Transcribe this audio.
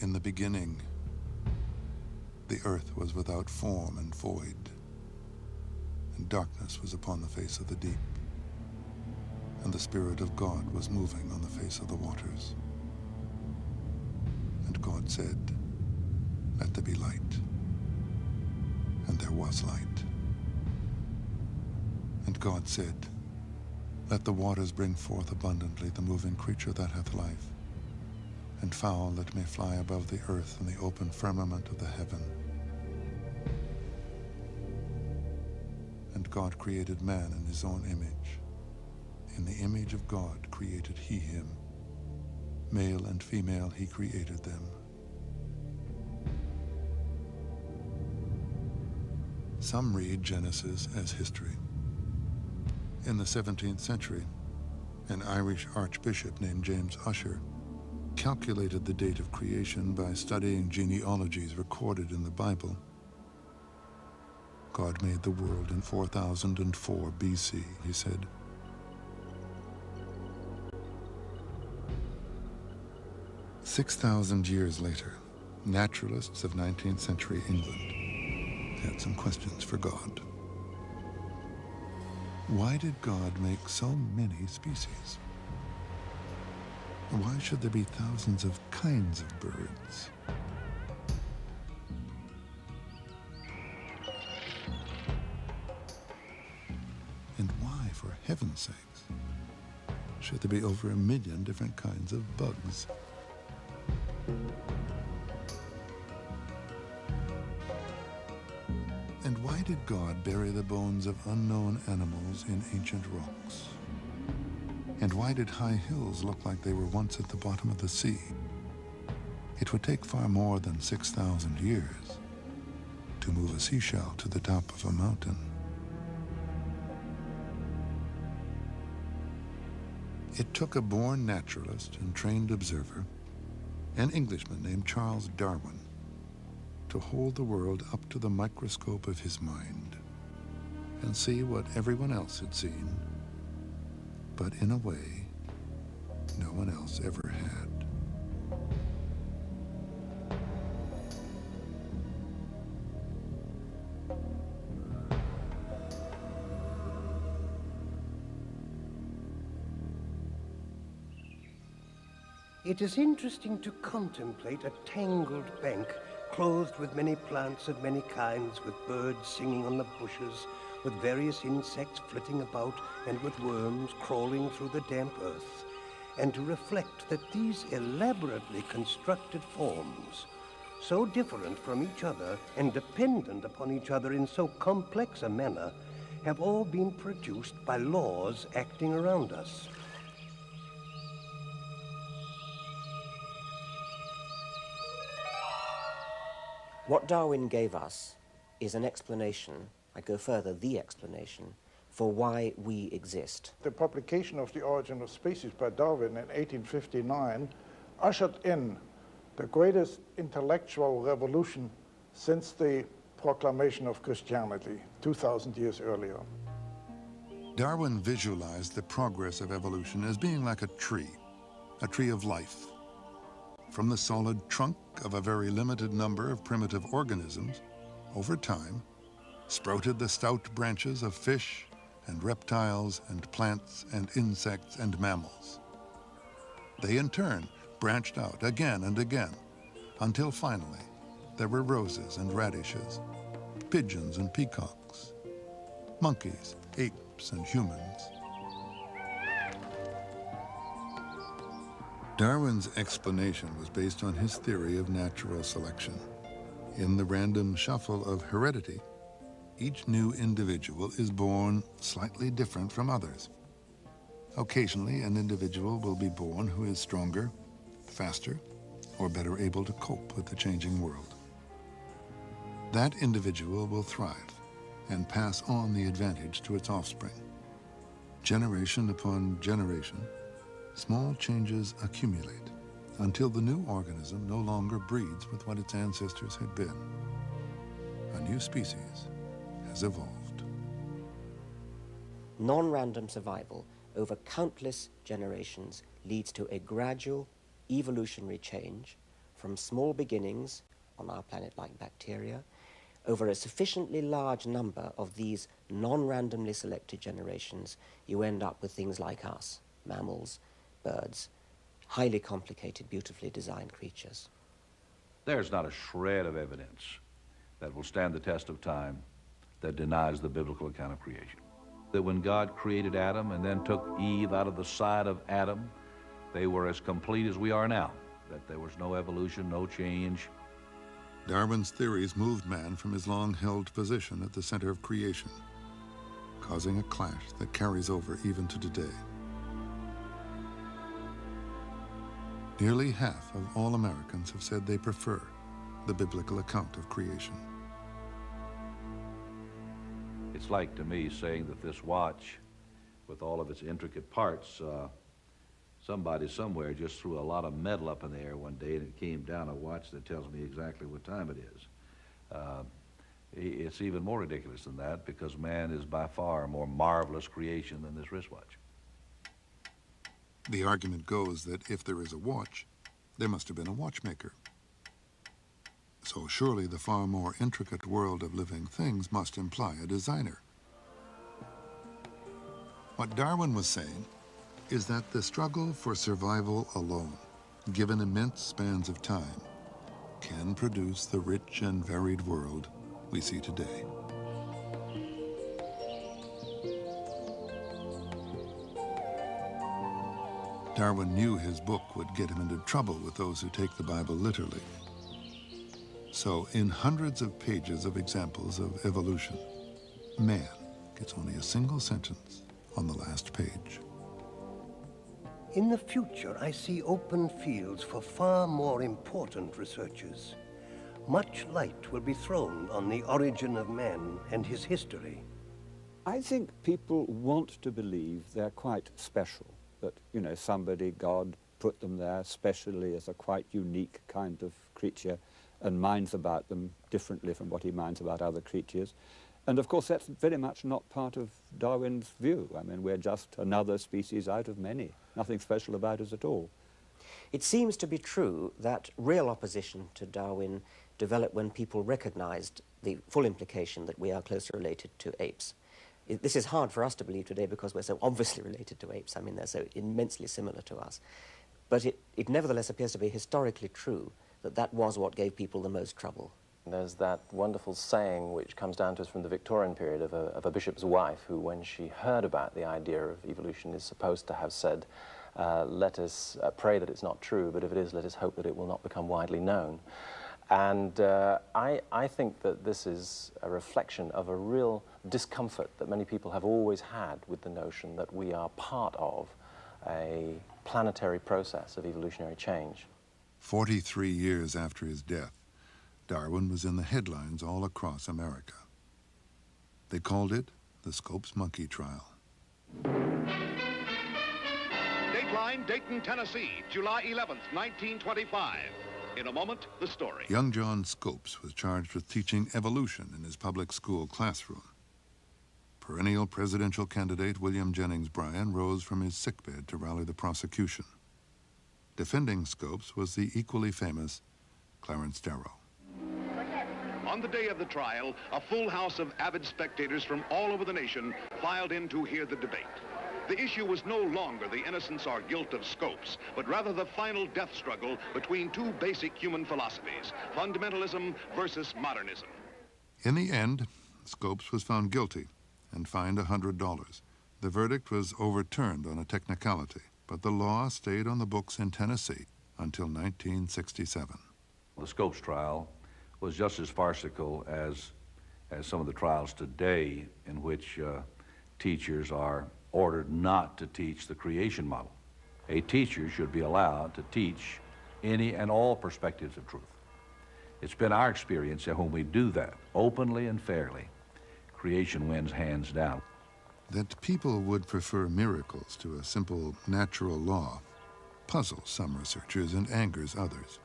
In the beginning, the earth was without form and void, and darkness was upon the face of the deep, and the Spirit of God was moving on the face of the waters. And God said, "Let there be light." And there was light. And God said, "Let the waters bring forth abundantly the moving creature that hath life, and fowl that may fly above the earth in the open firmament of the heaven." And God created man in his own image. In the image of God created he him. Male and female he created them. Some read Genesis as history. In the 17th century, an Irish archbishop named James Ussher calculated the date of creation by studying genealogies recorded in the Bible. God made the world in 4004 BC, he said. "6,000 years later, naturalists of 19th century England had some questions for God. Why did God make so many species? Why should there be thousands of kinds of birds? And why, for heaven's sakes, should there be over 1 million different kinds of bugs? And why did God bury the bones of unknown animals in ancient rocks? And why did high hills look like they were once at the bottom of the sea? It would take far more than 6,000 years to move a seashell to the top of a mountain. It took a born naturalist and trained observer, an Englishman named Charles Darwin, to hold the world up to the microscope of his mind and see what everyone else had seen, but in a way no one else ever had. It is interesting to contemplate a tangled bank clothed with many plants of many kinds, with birds singing on the bushes, with various insects flitting about, and with worms crawling through the damp earth, and to reflect that these elaborately constructed forms, so different from each other and dependent upon each other in so complex a manner, have all been produced by laws acting around us. What Darwin gave us is an explanation, I go further, the explanation, for why we exist. The publication of The Origin of Species by Darwin in 1859 ushered in the greatest intellectual revolution since the proclamation of Christianity 2,000 years earlier. Darwin visualized the progress of evolution as being like a tree of life. From the solid trunk of a very limited number of primitive organisms, over time, sprouted the stout branches of fish and reptiles and plants and insects and mammals. They in turn branched out again and again, until finally there were roses and radishes, pigeons and peacocks, monkeys, apes and humans. Darwin's explanation was based on his theory of natural selection. In the random shuffle of heredity, each new individual is born slightly different from others. Occasionally, an individual will be born who is stronger, faster, or better able to cope with the changing world. That individual will thrive and pass on the advantage to its offspring. Generation upon generation, small changes accumulate until the new organism no longer breeds with what its ancestors had been. A new species has evolved. Non-random survival over countless generations leads to a gradual evolutionary change from small beginnings on our planet like bacteria, over a sufficiently large number of these non-randomly selected generations, you end up with things like us, mammals, birds, highly complicated, beautifully designed creatures. There's not a shred of evidence that will stand the test of time that denies the biblical account of creation. That when God created Adam and then took Eve out of the side of Adam, they were as complete as we are now, that there was no evolution, no change. Darwin's theories moved man from his long-held position at the center of creation, causing a clash that carries over even to today. Nearly half of all Americans have said they prefer the biblical account of creation. It's like, to me, saying that this watch, with all of its intricate parts, somebody somewhere just threw a lot of metal up in the air one day and it came down a watch that tells me exactly what time it is. It's even more ridiculous than that, because man is by far a more marvelous creation than this wristwatch. The argument goes that if there is a watch, there must have been a watchmaker. So surely the far more intricate world of living things must imply a designer. What Darwin was saying is that the struggle for survival alone, given immense spans of time, can produce the rich and varied world we see today. Darwin knew his book would get him into trouble with those who take the Bible literally. So, in hundreds of pages of examples of evolution, man gets only a single sentence on the last page. In the future, I see open fields for far more important researchers. Much light will be thrown on the origin of man and his history. I think people want to believe they're quite special, that, you know, somebody, God, put them there specially as a quite unique kind of creature and minds about them differently from what he minds about other creatures. And of course, that's very much not part of Darwin's view. I mean, we're just another species out of many. Nothing special about us at all. It seems to be true that real opposition to Darwin developed when people recognized the full implication that we are closely related to apes. This is hard for us to believe today because we're so obviously related to apes. I mean, they're so immensely similar to us. But it nevertheless appears to be historically true that that was what gave people the most trouble. There's that wonderful saying which comes down to us from the Victorian period of a bishop's wife who, when she heard about the idea of evolution, is supposed to have said, let us pray that it's not true, but if it is, let us hope that it will not become widely known. And I think that this is a reflection of a real discomfort that many people have always had with the notion that we are part of a planetary process of evolutionary change. 43 years after his death, Darwin was in the headlines all across America. They called it the Scopes Monkey Trial. Dateline, Dayton, Tennessee, July 11th, 1925. In a moment, the story. Young John Scopes was charged with teaching evolution in his public school classroom. Perennial presidential candidate William Jennings Bryan rose from his sickbed to rally the prosecution. Defending Scopes was the equally famous Clarence Darrow. On the day of the trial, a full house of avid spectators from all over the nation filed in to hear the debate. The issue was no longer the innocence or guilt of Scopes, but rather the final death struggle between two basic human philosophies, fundamentalism versus modernism. In the end, Scopes was found guilty and fined $100. The verdict was overturned on a technicality, but the law stayed on the books in Tennessee until 1967. The Scopes trial was just as farcical as some of the trials today in which teachers are ordered not to teach the creation model. A teacher should be allowed to teach any and all perspectives of truth. It's been our experience that when we do that openly and fairly, creation wins hands down. That people would prefer miracles to a simple natural law puzzles some researchers and angers others.